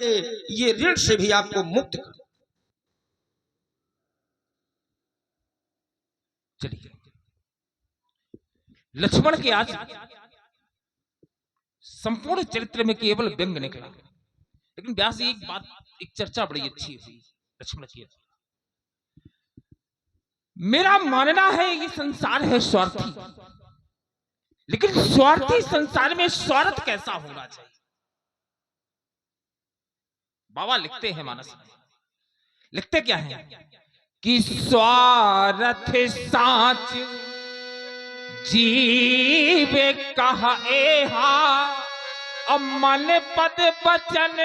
करके ये ऋण से भी आपको मुक्त कर। चलिए, लक्ष्मण के आज संपूर्ण चरित्र में केवल व्यंग निकला, लेकिन व्यास जी एक चर्चा बड़ी अच्छी हुई लक्ष्मण की। मेरा मानना है ये संसार है स्वार्थी, लेकिन स्वार्थी संसार में स्वार्थ कैसा होना चाहिए। बाबा लिखते हैं मानस में, लिखते क्या है कि स्वार्थ साच जीव कहा मन पद बचन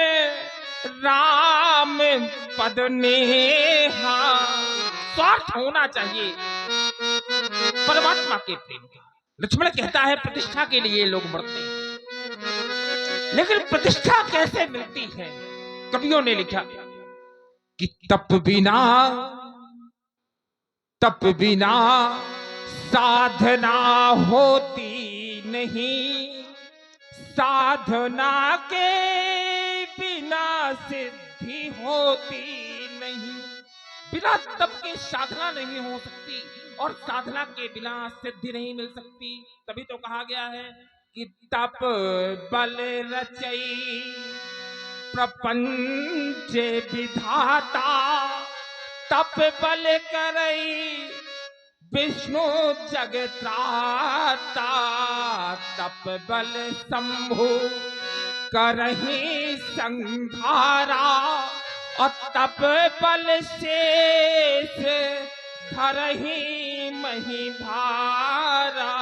राम पद नेहा। स्वार्थ होना चाहिए परमात्मा के प्रेम का। लक्ष्मण कहता है प्रतिष्ठा के लिए लोग मरते हैं, लेकिन प्रतिष्ठा कैसे मिलती है। कवियों ने लिखा कि तप बिना साधना होती नहीं, साधना के बिना सिद्धि होती नहीं। बिना तप के साधना नहीं हो सकती और साधना के बिना सिद्धि नहीं मिल सकती। तभी तो कहा गया है कि तप बल रचई प्रपंच विधाता, तप बल करई विष्णु जगत्राता, तप बल शंभु करहि संहारा, और तप बल शेष धरहि मही भारा,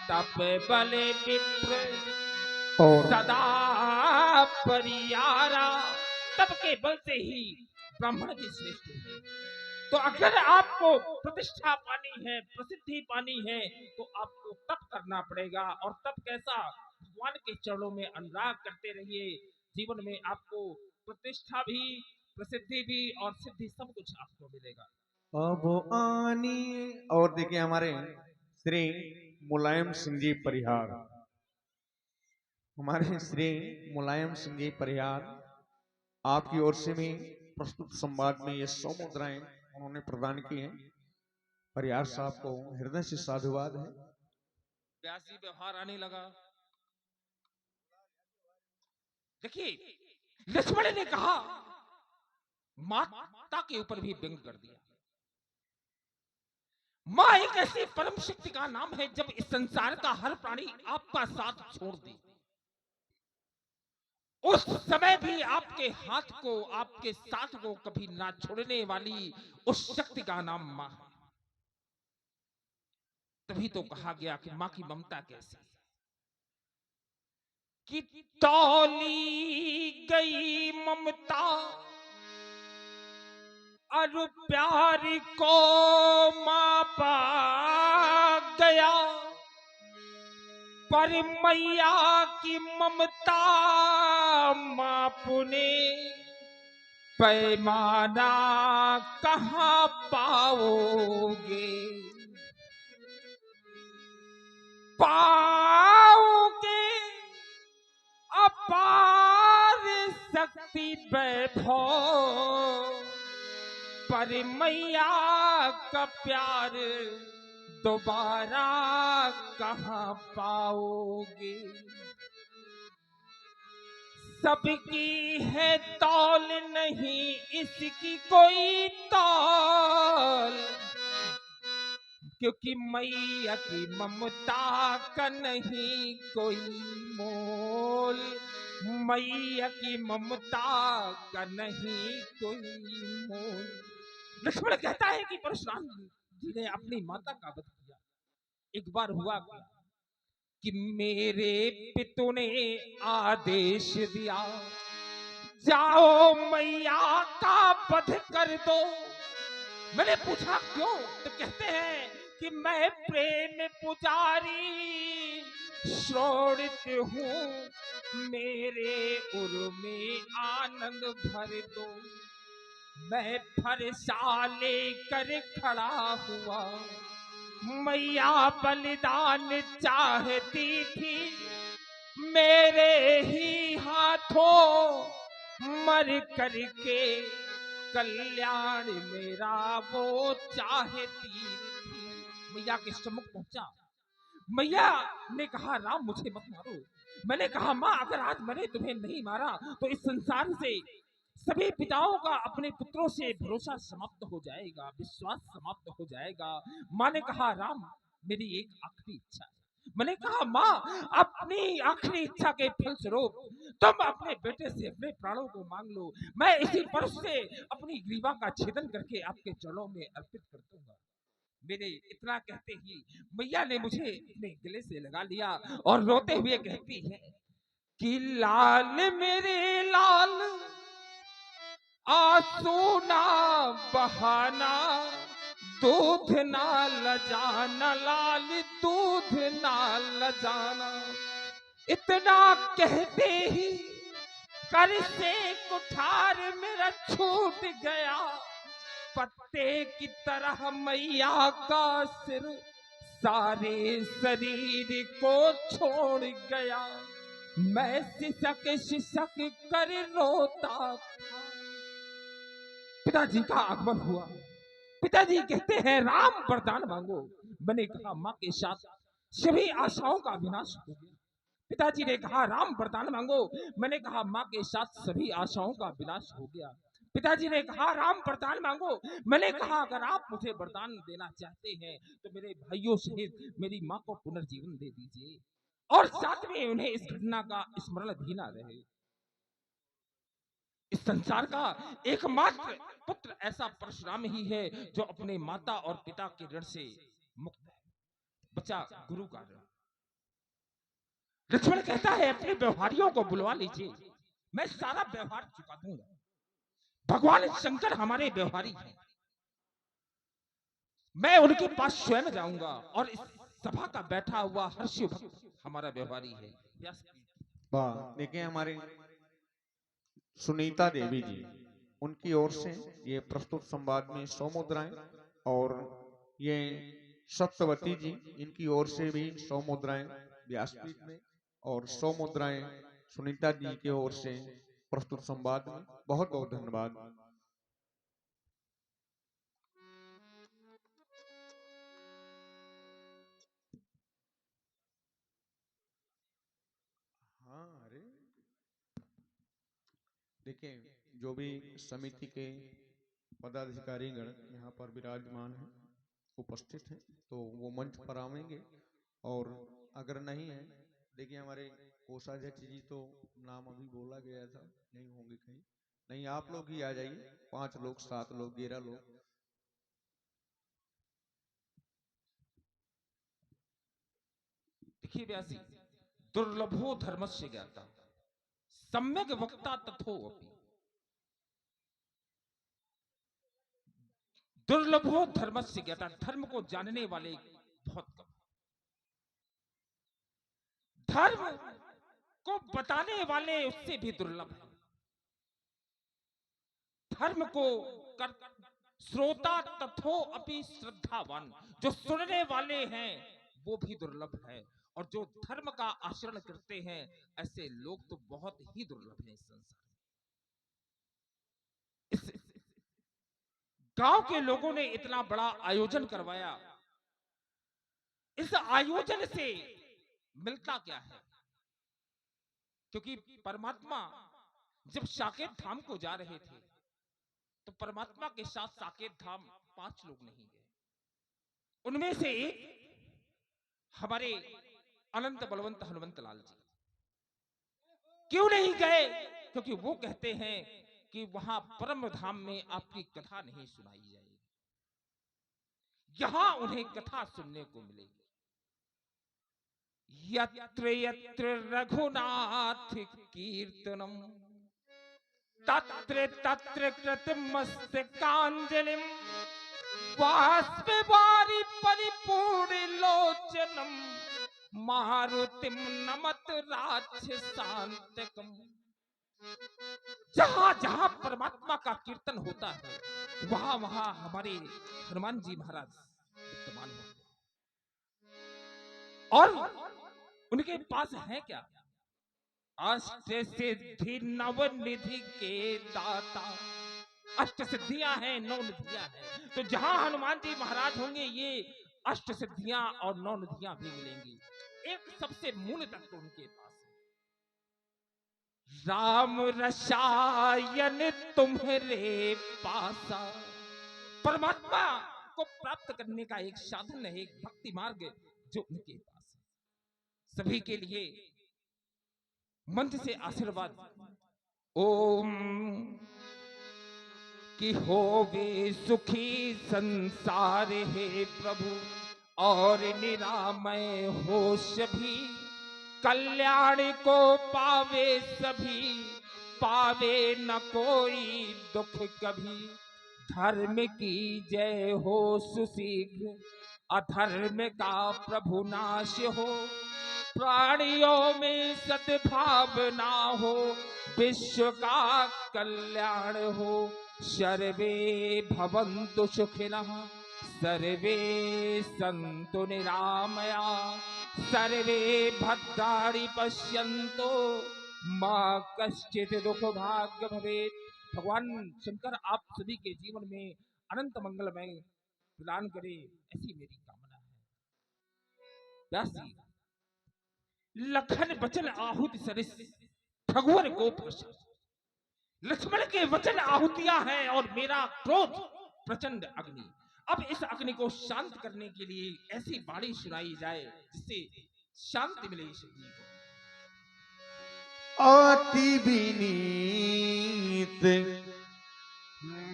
तप बल विप्र सदा परियारा। तप के बल से ही ब्राह्मण की श्रेष्ठ है। तो अगर आपको प्रतिष्ठा पानी है, प्रसिद्धि पानी है, तो आपको तप करना पड़ेगा। और तप कैसा, भगवान के चरणों में अनुराग करते रहिए। जीवन में आपको प्रतिष्ठा भी, प्रसिद्धि भी और सिद्धि सब कुछ आपको मिलेगा। अब आनी। और देखिए हमारे श्री मुलायम सिंह जी परिहार, हमारे श्री मुलायम सिंह जी परिहार आपकी ओर से भी प्रस्तुत संवाद में ये 100 मुद्राएं उन्होंने प्रदान की हैं। परिहार साहब को हृदय से साधुवाद है। व्यासी व्यवहार आने लगा। देखिए, लक्ष्मण ने कहा, माता के ऊपर भी व्यंग कर दिया। मां एक ऐसी परम शक्ति का नाम है, जब इस संसार का हर प्राणी आपका साथ छोड़ दे, उस समय भी आपके हाथ को, आपके साथ को कभी ना छोड़ने वाली उस शक्ति का नाम मां है। तभी तो कहा गया कि मां की ममता कैसी, कि तौली गई ममता और प्यार को मापा गया, पर मैया की ममता मापुने पैमाना कहां पाओगे। पाओगे अपार शक्ति वैभव, पर मैया का प्यार दोबारा कहां पाओगे। सबकी है तौल नहीं इसकी कोई तौल, क्योंकि मैया की ममता का नहीं कोई मोल, मैया की ममता का नहीं कोई मोल। लक्ष्मण कहता है कि परशुराम जी ने अपनी माता का वध किया। एक बार हुआ कि मेरे पितु ने आदेश दिया, जाओ मैया का वध कर दो। मैंने पूछा क्यों, तो कहते हैं कि मैं प्रेम पुजारी श्रोणित हूँ, मेरे उर में आनंद भर दो। मैं फरसा लेकर खड़ा हुआ, मैया बलिदान चाहती थी, मेरे ही हाथों अमर करके कल्याण मेरा वो चाहती थी। मैया के सम्मुख पहुंचा। मैया ने कहा राम मुझे मत मारो। मैंने कहा माँ अगर आज मैंने तुम्हें नहीं मारा तो इस संसार से सभी पिताओं का अपने पुत्रों से भरोसा समाप्त हो जाएगा, विश्वास समाप्त हो जाएगा। माँ ने कहा राम मेरी एक आखिरी इच्छा है। मैंने कहा माँ अपनी आखिरी इच्छा के फलस्वरूप तुम अपने बेटे से अपने प्राणों को मांग लो। मैं इसी परश से अपनी ग्रीवा का छेदन करके आपके चरणों में अर्पित कर दूंगा। मेरे इतना कहते ही मैया ने मुझे अपने गले से लगा लिया और रोते हुए कहती है कि लाल मेरे लाल आंसू ना बहाना, दूध ना लजाना लाल दूध ना लजाना। इतना कहते ही कर से कुठार मेरा छूट गया, पत्ते की तरह मैया का सिर सारे शरीर को छोड़ गया। मैं सिसक सिसक कर रोता था। पिताजी का आगमन हुआ। पिताजी कहते हैं राम वरदान मांगो। मैंने कहा माँ के साथ सभी आशाओं का विनाश हो गया। पिताजी ने कहा राम वरदान मांगो। मैंने कहा माँ के साथ सभी आशाओं का विनाश हो गया। पिताजी ने कहा राम वरदान मांगो। मैंने कहा अगर आप मुझे वरदान देना चाहते हैं तो मेरे भाइयों सहित मेरी माँ को पुनर्जीवन दे दीजिए और साथ में उन्हें इस घटना का स्मरण भी ना रहे। इस संसार का एकमात्र पुत्र ऐसा परशुराम ही है जो अपने माता और पिता के ऋण से मुक्त है, बचा गुरु का ऋण। लक्ष्मण कहता है अपने व्यवहारियों को बुलवा लीजिए, मैं सारा व्यवहार चुका दूंगा। भगवान शंकर हमारे व्यवहारी हैं, मैं उनके पास स्वयं जाऊंगा और इस सभा का बैठा हुआ हर शिव भक्त हमारा व्यवहारी है। वाह, देखिए हमारे सुनीता देवी जी, उनकी ओर से ये प्रस्तुत संवाद में 100 मुद्राएं और ये सत्यवती जी, इनकी ओर से भी 100 मुद्राएं व्यासपीठ में और 100 मुद्राएं सुनीता जी की ओर से प्रस्तुत संवाद में। बहुत बहुत धन्यवाद। हाँ, अरे देखिए जो भी समिति के पदाधिकारी गण यहाँ पर विराजमान हैं, उपस्थित हैं, तो वो मंच पर आवेंगे। और अगर नहीं है, देखिए हमारे कोषाध्यक्ष जी तो नाम अभी बोला गया था, नहीं होंगे कहीं। नहीं, आप लोग ही आ जाइए, 5 लोग 7 लोग 11 लोग। देखिए व्यासी, दुर्लभो धर्मस्य ज्ञाता सम्यक वक्ता तथो अपि। दुर्लभो धर्मस्य ज्ञाता, धर्म को जानने वाले बहुत कम। धर्म को बताने वाले उससे भी दुर्लभ है। धर्म को कर श्रोता तथो अपि श्रद्धावान, जो सुनने वाले हैं वो भी दुर्लभ है। और जो धर्म का आचरण करते हैं ऐसे लोग तो बहुत ही दुर्लभ हैं इस संसार में। इस गांव के लोगों ने इतना बड़ा आयोजन करवाया, इस आयोजन से मिलता क्या है? क्योंकि परमात्मा जब साकेत धाम को जा रहे थे तो परमात्मा के साथ साकेत धाम 5 लोग नहीं गए। उनमें से एक हमारे अनंत बलवंत हनुमंत लाल जी। क्यों नहीं गए? क्योंकि वो कहते हैं कि वहां परम धाम में आपकी कथा नहीं सुनाई जाएगी, यहां उन्हें कथा सुनने को मिलेगी। यत्र यत्र रघुनाथ कीर्तनम तत्र तत्र कृतमस्तकांजलिम बाष्पवारि परिपूर्ण लोचनम मारुतिम नमत राक्षसांतकम। जहां जहां परमात्मा का कीर्तन होता है वहां वहां हमारे हनुमान जी महाराज विद्यमान होते हैं। और उनके पास है क्या? अष्ट सिद्धि नवनिधि के दाता। अष्ट सिद्धियां हैं, नौ निधियां हैं। तो जहां हनुमान जी महाराज होंगे ये अष्ट सिद्धियां और नौ निधियां भी मिलेंगी। एक सबसे मूल तत्व उनके पास है, राम रसायन तुम्हारे पासा। परमात्मा को प्राप्त करने का एक साधन है, एक भक्ति मार्ग जो उनके पास है। सभी के लिए मंत्र से आशीर्वाद। ओम कि होवे सुखी संसार है प्रभु, और निरामय हो सभी, कल्याण को पावे सभी, पावे न कोई दुख कभी। धर्म की जय हो सुशीघ्र, अधर्म का प्रभु नाश हो, प्राणियों में सद्भावना हो, विश्व का कल्याण हो। सर्वे भवन्तु सुखिनः, सर्वे सन्तु निरामया, सर्वे भद्राणि पश्यन्तु, मां कश्चित् दुख भाग्य भवेत्। भगवान शंकर आप सभी के जीवन में अनंत मंगलमय प्रदान करे, ऐसी मेरी कामना है। व्यास जी, लखन वचन आहुति सरिस, भगवान को प्रसन्न। लक्ष्मण के वचन आहुतियां हैं और मेरा क्रोध प्रचंड अग्नि। अब इस अग्नि को शांत करने के लिए ऐसी वाणी सुनाई जाए जिससे शांति मिले इस अग्नि को। अति विनीत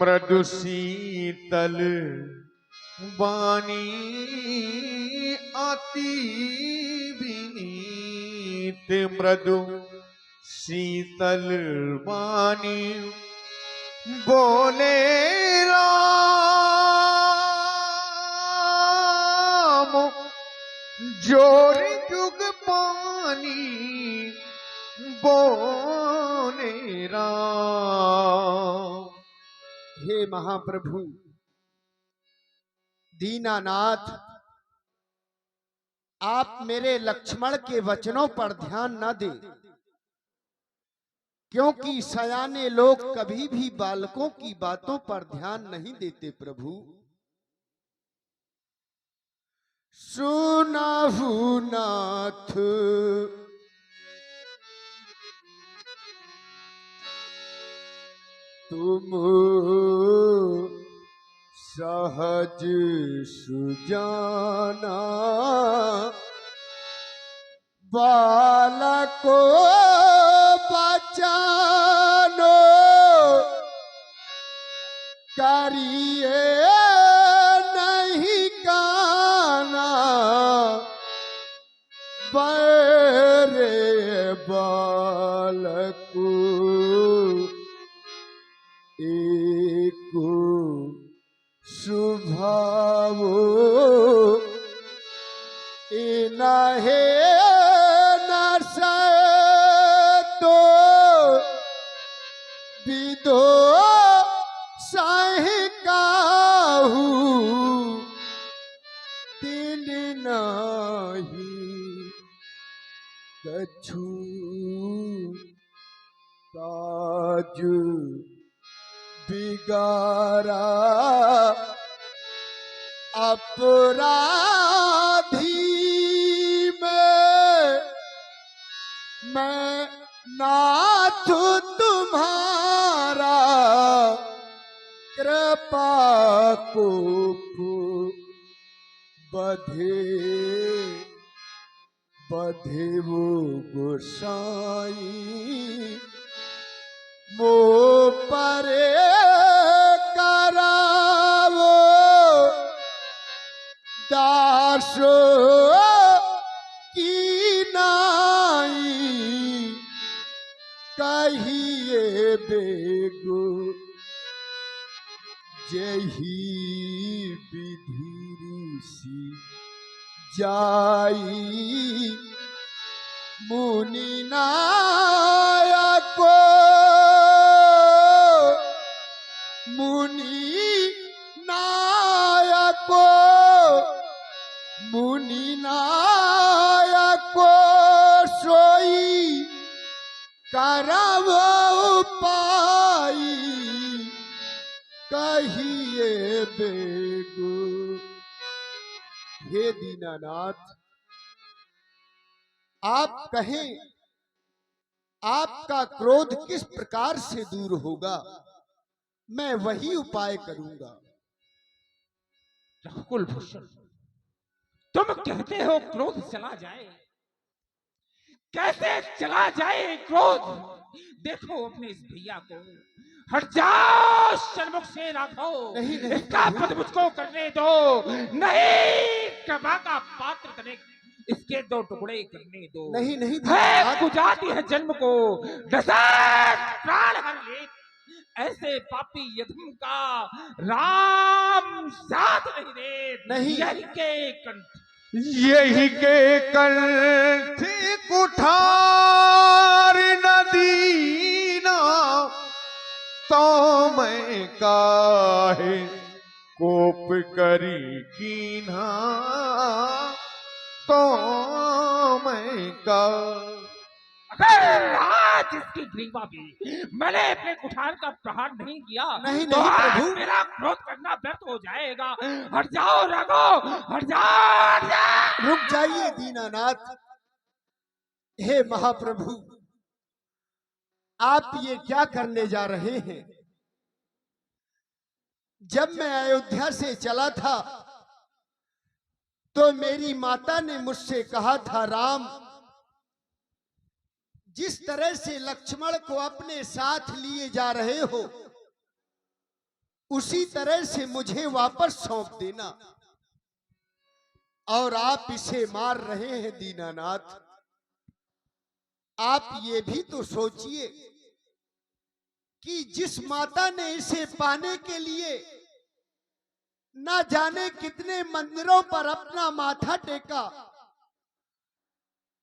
मृदु शीतल वाणी, अति विनीत मृदु शीतल वाणी, बोले राम जोर जुग पानी, बोले राम। हे महाप्रभु दीनानाथ, आप मेरे लक्ष्मण के वचनों पर ध्यान न दें, क्योंकि सयाने लोग कभी भी बालकों की बातों पर ध्यान नहीं देते। प्रभु सुनाहु नाथ, तुम सहज सुजाना, बालको बचानो, करिए नहीं काना, बरे बालको एक सुभावो, इनहे नरसय तो विदो सहिकाहू, दिल नहीं कछु काज बिगारा, अपराधी में मैं नाथ तुम्हारा, कृपा को बधे बधे वो गोसाई, मो परे करावो दासो की नाई, कहिए बेगो जही विधि ऋषि जाई, मुनि नायको मुनि नायको, मुनि नायको सोई कहिए बेगु। हे दीनानाथ, आप कहें आपका क्रोध किस प्रकार से दूर होगा, मैं वही उपाय करूंगा। कुलभूषण, तुम कहते हो क्रोध चला जाए, कैसे चला जाए क्रोध? देखो अपने इस भैया को, हट जाओ, सन्मुख से रखो, नहीं, नहीं, इसका प्रभु। पद मुझको करने दो, नहीं कृपा का पात्र करने, इसके दो टुकड़े करने दो। नहीं, नहीं है दीनानाथ। गुजाती है जन्म को, दशरथ प्राण हर ले, ऐसे पापी यधम का राम साथ नहीं दे। नहीं। यही के कंठ, यही के कंठ कुठार नदीना, तो मैं काहे कोप करी कीन्हा, तो मैं का। अगर आज इसकी ग्रीवा भी मैंने अपने कुठार का प्रहार नहीं किया, नहीं, तो नहीं, आज प्रभु। मेरा क्रोध करना व्यर्थ हो जाएगा। हट जाओ रघु, हट जाओ, हट जाओ। रुक जाइए दीनानाथ। हे महाप्रभु, आप ये क्या करने जा रहे हैं? जब मैं अयोध्या से चला था तो मेरी माता ने मुझसे कहा था, राम, जिस तरह से लक्ष्मण को अपने साथ लिए जा रहे हो, उसी तरह से मुझे वापस सौंप देना। और आप इसे मार रहे हैं दीनानाथ। आप ये भी तो सोचिए कि जिस माता ने इसे पाने के लिए ना जाने कितने मंदिरों पर अपना माथा टेका,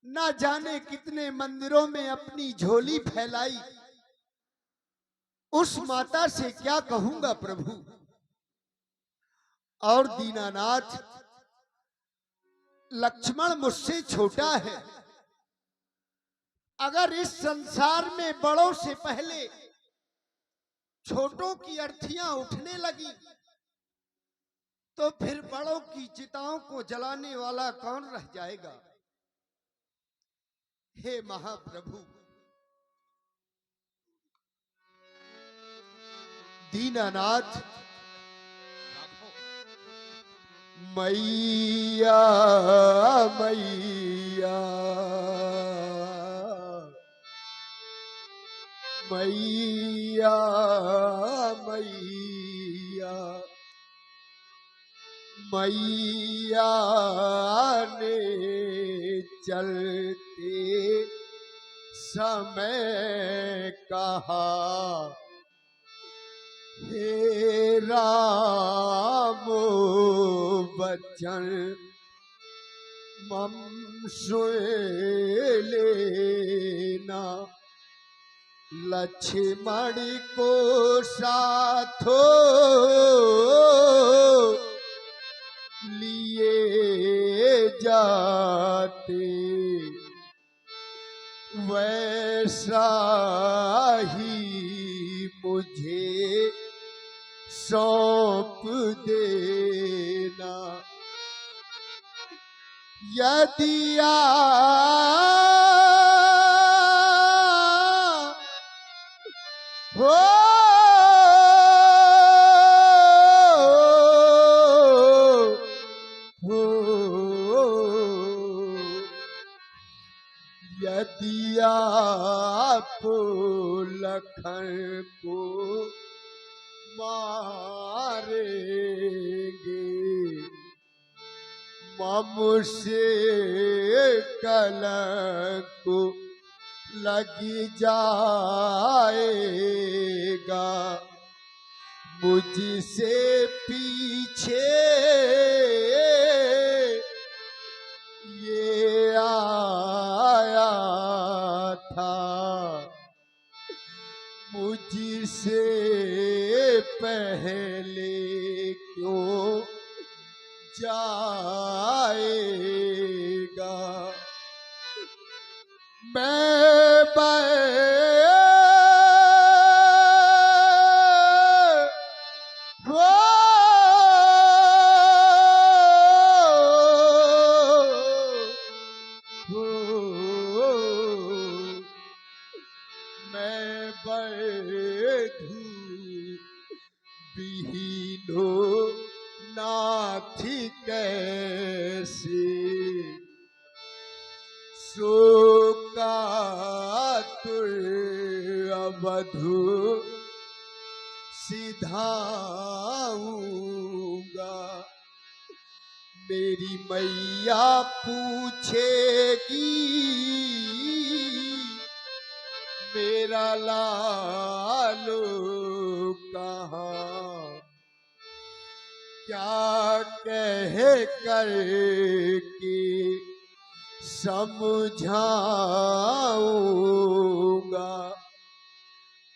ना जाने कितने मंदिरों में अपनी झोली फैलाई, उस माता से क्या कहूंगा प्रभु। और दीनानाथ, लक्ष्मण मुझसे छोटा है। अगर इस संसार में बड़ों से पहले छोटों की अर्थियां उठने लगी, तो फिर बड़ों की चिताओं को जलाने वाला कौन रह जाएगा? हे महाप्रभु, दीनानाथ, मैया मैया मैया मैया मैया ने चलते समय कहा, हे राम बचन मम सुन लेना, लक्ष्मण को साथो लिए जाते, वैसा ही मुझे सौंप देना। यदि हो यदि आप लखन को मारेंगे, मम से कलंक लग जाएगा, मुझसे पीछे ये आया था, मुझसे पहले क्यों जाएगा। मैं विहीनो नाथी कैसे शोकातुर अवधु सिधाऊंगा। मेरी मैया पूछेगी मेरा लालो कहाँ, क्या कह कर के समझाऊंगा।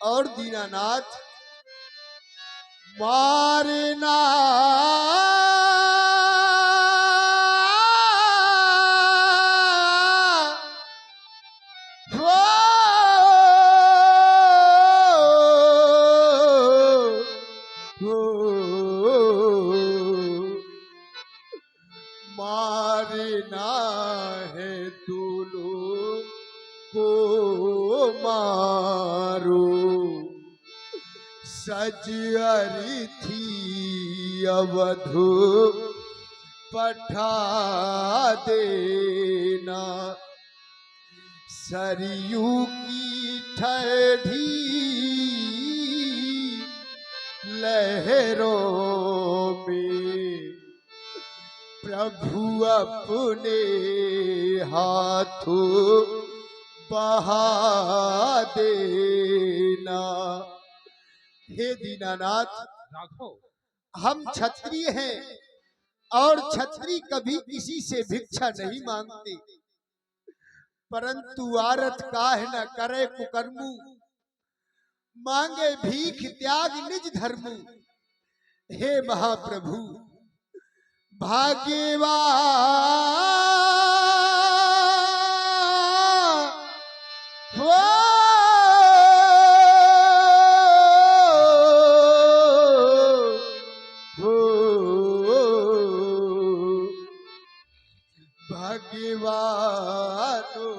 और दीनानाथ मारना हो, हो, मारना है दोनों को मारो, सज अरिथी अवधु पठा देना। सरयू की ठंडी लहरों में प्रभु अपने हाथों बहा देना। हे दीनानाथ, राघव, हम क्षत्रिय हैं और क्षत्रिय कभी किसी से भिक्षा नहीं मांगते, परंतु आरत काहे न करे कुकर्मु, मांगे भीख त्याग निज धर्मु। हे महाप्रभु, भाग्यवान हो, भगवानो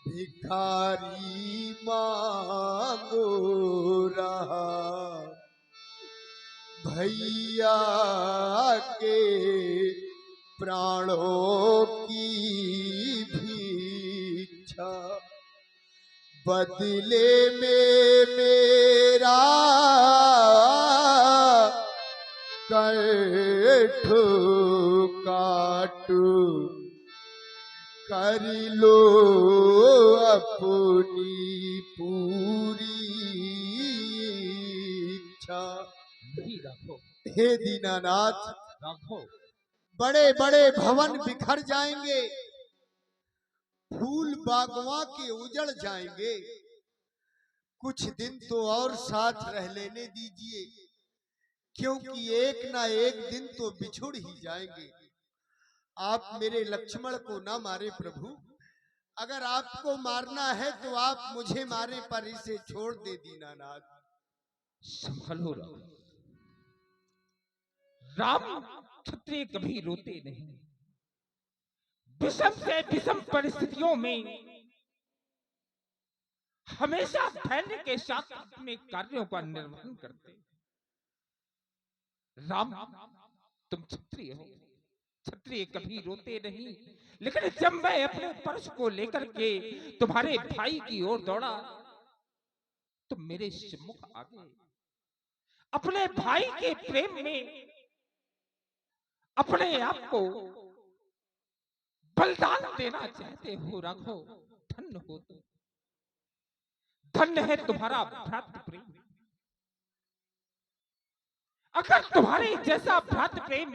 भिखारी मांगो रहा, भैया के प्राणों की भिक्षा, बदले में मेरा कंठ काटू, कर लो अपनी पूरी इच्छा। नहीं राघव, हे दीनानाथ, राघव, बड़े बड़े भवन बिखर जाएंगे, फूल बागवा के उजड़ जाएंगे, कुछ दिन तो और साथ रह लेने दीजिए, क्योंकि एक ना एक दिन तो बिछुड़ ही जाएंगे। आप मेरे लक्ष्मण को ना मारे प्रभु, अगर आपको मारना है तो आप मुझे मारे, पर इसे छोड़ दे दीनानाथ। संभलो राम। क्षत्रिय कभी रोते नहीं, विषम से विषम परिस्थितियों में हमेशा धैर्य के साथ अपने कार्यों का निर्वहन करते। राम, तुम क्षत्रिय हो, क्षत्रिय कभी रोते नहीं, लेकिन जब मैं अपने परश को लेकर के तुम्हारे भाई की ओर दौड़ा, तुम मेरे सम्मुख आ गए। अपने भाई के प्रेम में अपने आप को बलिदान देना चाहते हो राघव। धन्य हो तुम, धन्य है तुम्हारा भ्रातृ प्रेम। अगर तुम्हारे जैसा भ्रातृ प्रेम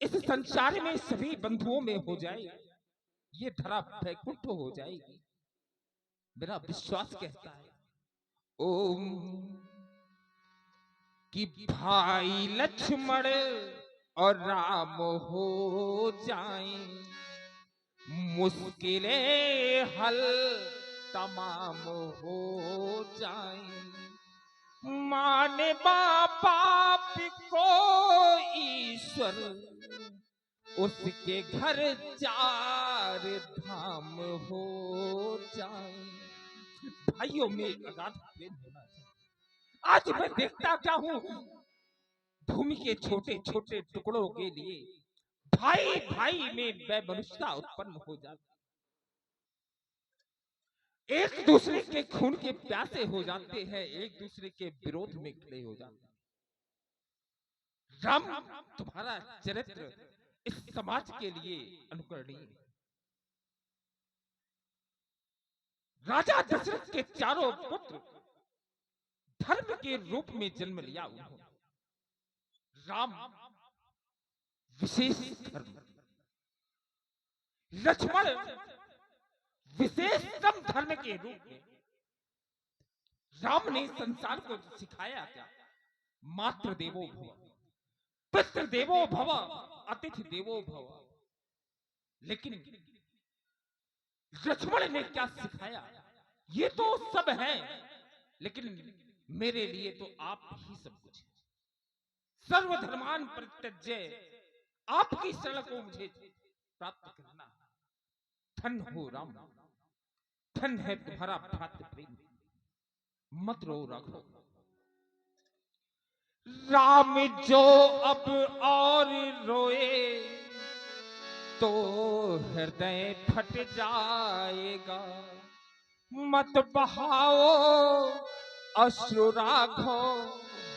इस संसार में सभी बंधुओं में हो जाए, ये धरा वैकुंठ हो जाएगी। मेरा विश्वास कहता है ओम कि भाई लक्ष्मण और राम हो जाएं, मुश्किलें हल तमाम हो जाएं। माने बाप को ईश्वर, उसके घर चार धाम हो जाएं। भाइयों में अगाध प्रेम होना चाहिए। आज मैं देखता क्या हूं, भूमि के छोटे छोटे टुकड़ों के लिए भाई भाई में वैमनस्यता उत्पन्न हो जाती, एक दूसरे के खून के प्यासे हो जाते हैं, एक दूसरे के विरोध में खड़े हो जाते हैं। राम, तुम्हारा चरित्र इस समाज के लिए अनुकरणीय है। राजा दशरथ के चारों पुत्र धर्म के रूप में जन्म लिया उन्होंने। राम विशेष धर्म, लक्ष्मण विशेषतम धर्म के रूप में। राम ने संसार को सिखाया क्या? मातृ देवो भव, पितृ देवो भव, अतिथि देवो भव। लेकिन लक्ष्मण ने क्या सिखाया? ये तो सब है, लेकिन मेरे लिए तो आप ही सब कुछ है। सर्वधर्मान परित्यज्य, आपकी शरण को मुझे प्राप्त करना। धन हो राम, धन है तुम्हारा भ्रातृ प्रेम, मत रो राघव। राम जो अब और रोए तो हृदय फट जाएगा, मत बहाओ अश्रु राघव,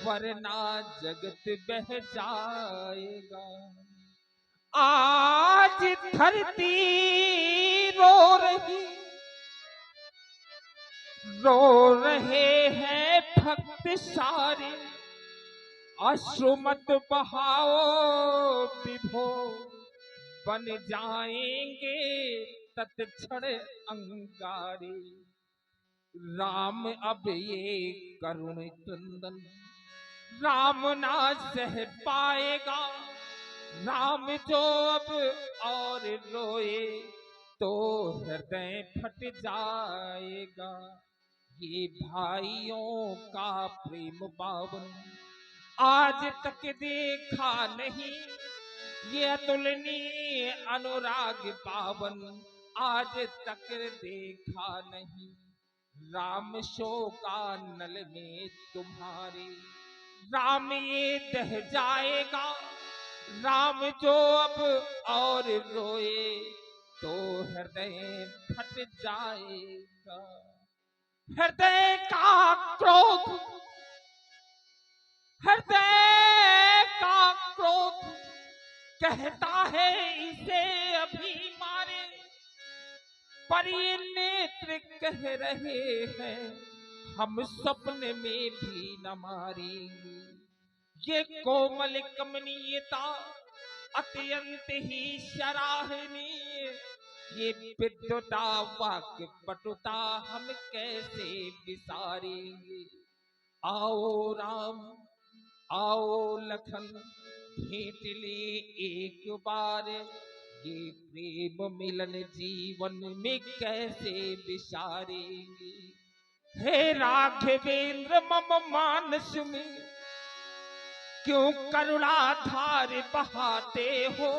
वरना जगत बह जाएगा। आज धरती रो रही, रो रहे हैं भक्त सारे, अश्रु मत बहाओ विभो, बन जाएंगे तत्क्षण अंगारे। राम अब ये करुण क्रंदन राम ना सह पाएगा, राम जो अब और रोए तो हृदय फट जाएगा। ये भाइयों का प्रेम पावन आज तक देखा नहीं, ये अतुलनीय अनुराग पावन आज तक देखा नहीं। राम शोकानल में तुम्हारे, राम ये दह जाएगा, राम जो अब और रोए तो हृदय फट जाएगा। हृदय का क्रोध, हृदय का क्रोध कहता है इसे अभी मारे, पर ये नेत्र कह रहे हैं हम सपने में भी न मारेंगे। ये कोमल कमनीयता अत्यंत ही सराहनीय, ये विद्वता वाक पटुता हम कैसे विसारेंगे। आओ राम, आओ लखन, भेंट ले एक बार, ये प्रेम मिलन जीवन में कैसे विसारेंगे। हे राघवेंद्र मम मानस में क्यों करुणा धार बहाते हो,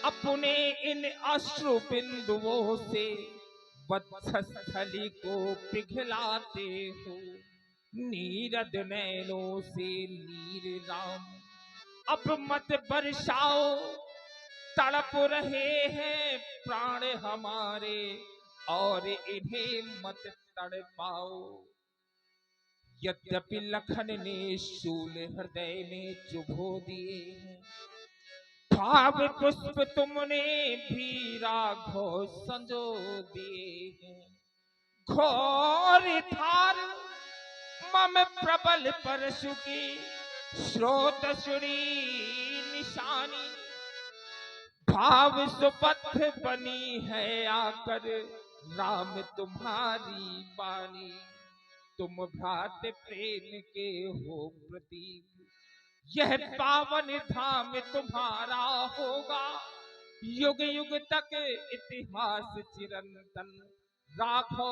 अपने इन अश्रु बिंदुओं से वत्सस्थली को पिघलाते हो। नीरद नैनों से नीर राम अब मत बरसाओ, तड़प रहे हैं प्राण हमारे और इन्हें मत तड़पाओ। यद्यपि लखन ने शूल हृदय में चुभो दिए हैं, भाव पुष्प तुमने भी राघव संजो दिए हैं। घोर धार मम प्रबल परशु की स्रोत सुरी निशानी, भाव सुपथ बनी है आकर राम तुम्हारी बानी। तुम भ्रात प्रेम के हो प्रतीक, यह पावन धाम तुम्हारा होगा। युग युग तक इतिहास चिरंतन राघव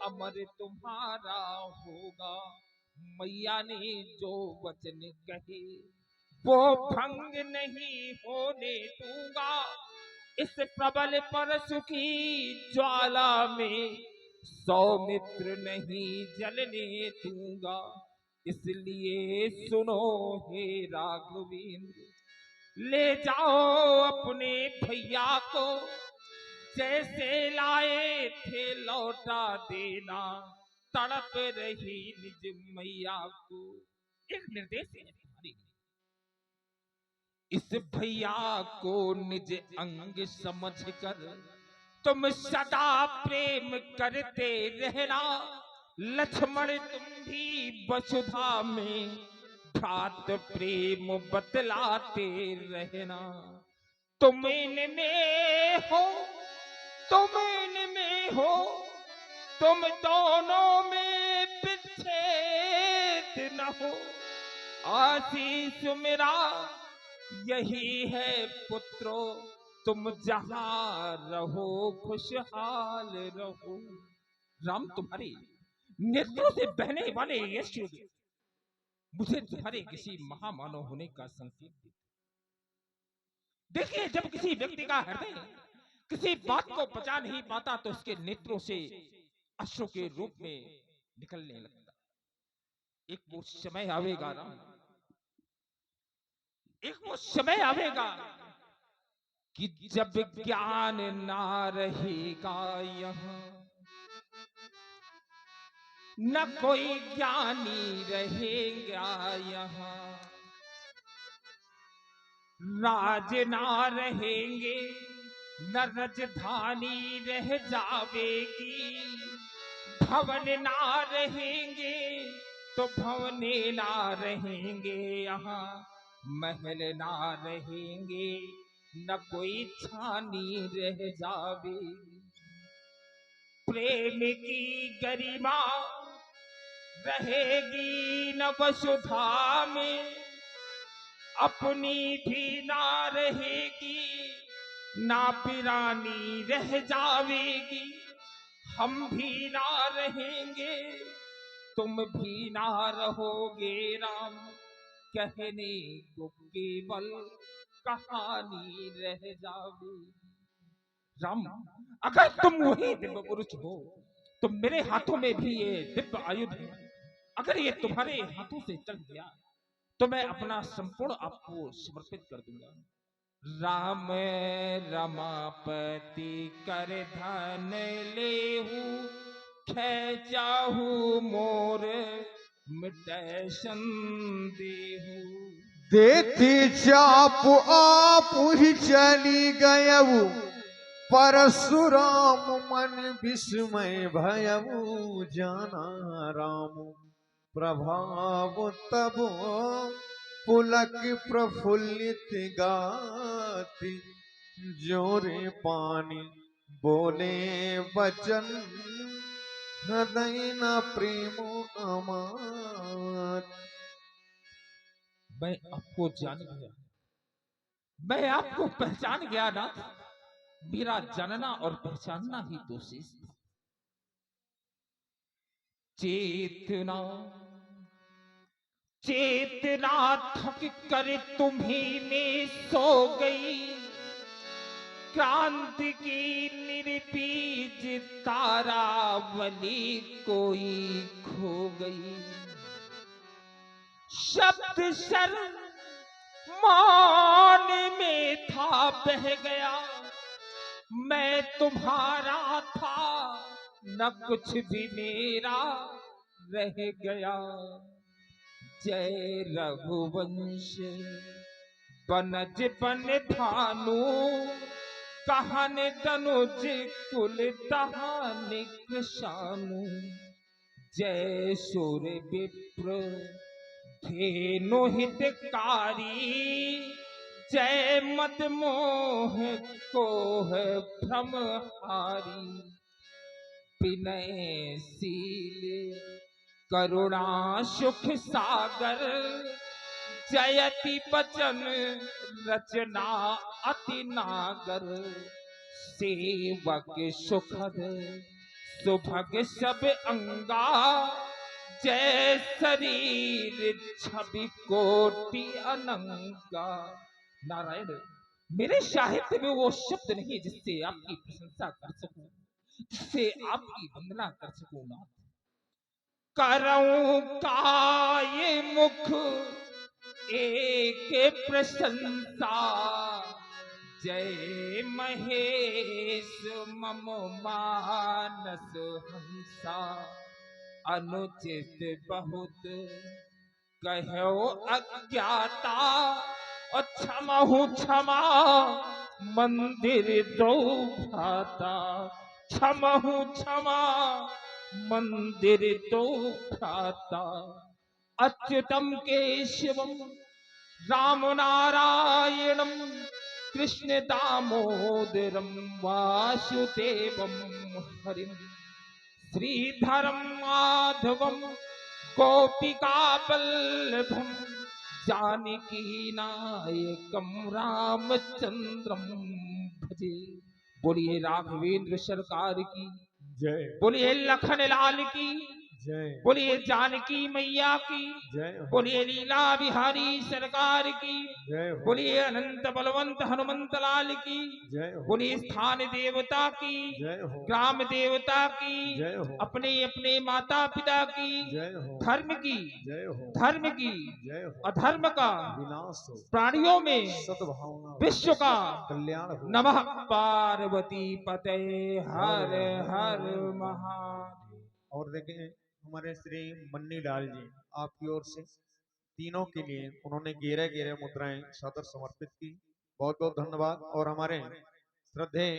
अमर तुम्हारा होगा। मैया ने जो वचन कहे वो भंग नहीं होने दूंगा। इस प्रबल परशु की ज्वाला में सौमित्र नहीं जलने दूंगा। इसलिए सुनो हे राघवेंद्र, ले जाओ अपने भैया को, जैसे लाए थे लौटा देना, तड़प रही निज मैया को। एक निर्देश है तुम्हारे लिए। इस भैया को निज अंग समझकर तुम सदा प्रेम करते रहना। लक्ष्मण तुम भी वसुधा में भ्रात प्रेम बतलाते रहना। तुम इनमें हो, तुम इनमें हो, तुम दोनों में विच्छेद न हो। आशीष मेरा यही है पुत्रो, तुम जहां रहो खुशहाल रहो। राम तुम्हारे नेत्रों से बहने वाले ये अश्रु मुझे तुम्हारे किसी महामानव होने का संकेत देते। देखिए, जब किसी व्यक्ति का हृदय किसी बात को पचा नहीं पाता तो उसके नेत्रों से अश्रु के रूप में निकलने लगता। एक वो समय आवेगा राम, एक वो समय आवेगा कि जब ज्ञान ना रहेगा यहाँ, न कोई ज्ञानी रहेगा यहाँ। राज ना रहेंगे, न राजधानी रह जावेगी। भवन ना रहेंगे तो भवने ना रहेंगे यहाँ। महल ना रहेंगे, न कोई छानी रह जावेगी। प्रेम की गरिमा रहेगी न वसुधा में, अपनी भी ना रहेगी, ना पिरानी रह जावेगी। हम भी ना रहेंगे, तुम भी ना रहोगे राम, कहने को केवल कहानी रह जावेगी। राम, अगर तुम वही दिव्य पुरुष हो तो मेरे हाथों में भी ये दिव्य आयुध है। अगर ये तुम्हारे हाथों से चल गया तो मैं अपना संपूर्ण आपको समर्पित कर दूंगा। राम रमापति कर धन लेहू, खेचाहू मोर मिटै संदेहू। देती चाप आप ही चली गयऊ, परशुराम मन विस्मय भयऊ। जाना राम प्रभाव तब पुलक प्रफुल्लित गाति। जोरे पानी बोले वचन, हृदय न प्रेमो अमात। मैं आपको जान गया, मैं आपको पहचान गया ना। मेरा जानना और पहचानना ही तो शेष था। चेतना चेतना थक कर तुम्ही में सो गई। क्रांति की निर्बीज तारावली कोई खो गई। शब्द शर्म मान में था बह गया। मैं तुम्हारा था न कुछ भी मेरा रह गया। जय रघुवंश बनज बन भानु, कहन तनुज कुल तहान कृशानु। जय सूर्य विप्र धेनु हितकारी, जय मद मोह कोह भ्रमहारी। विनयशील करुणा सुख सागर, जयति बचन रचना अति नागर। सेवक सुखद सुभग सब अंगा, जय शरीर छवि कोटि अनंगा। नारायण, मेरे साहित्य में वो शब्द नहीं जिससे आपकी प्रशंसा कर सकूं। जिससे आपकी वंदना कर सकूं नाथ। करऊं काय मुख एक प्रशंसा, जय महेश मम मानस हंसा। अनुचित बहुत कहो अज्ञाता, और क्षमहु क्षमा मंदिर दो भ्राता। क्षमहु क्षमा मंदिर दो भ्राता। अच्युतम केशवम राम नारायणम, कृष्ण दामोदरम वासुदेवम हरिम। श्रीधरम माधवम गोपिका वल्लभम, जानकी नायकम रामचंद्रम भजे। बोलिए राघवेंद्र सरकार की, जय बोलिए लखन लाल की, जय बोलिए जानकी मैया की, जय हो बोलिए लीला बिहारी सरकार की, जय हो बोलिए अनंत बलवंत हनुमंत लाल की, जय हो बोलिए स्थान देवता की, जय हो ग्राम देवता की, जय हो अपने अपने माता पिता की, जय हो धर्म की, जय हो धर्म की, जय हो अधर्म का, विनाश हो प्राणियों में सद्भावना हो, विश्व का। कल्याण हो। नमः पार्वती पते हर हर महादेव। और देखें हमारे श्री मन्नी लाल जी आपकी ओर से तीनों के लिए उन्होंने गेरे गेरे मुद्राएं सादर समर्पित की। बहुत बहुत धन्यवाद। और हमारे श्रद्धेय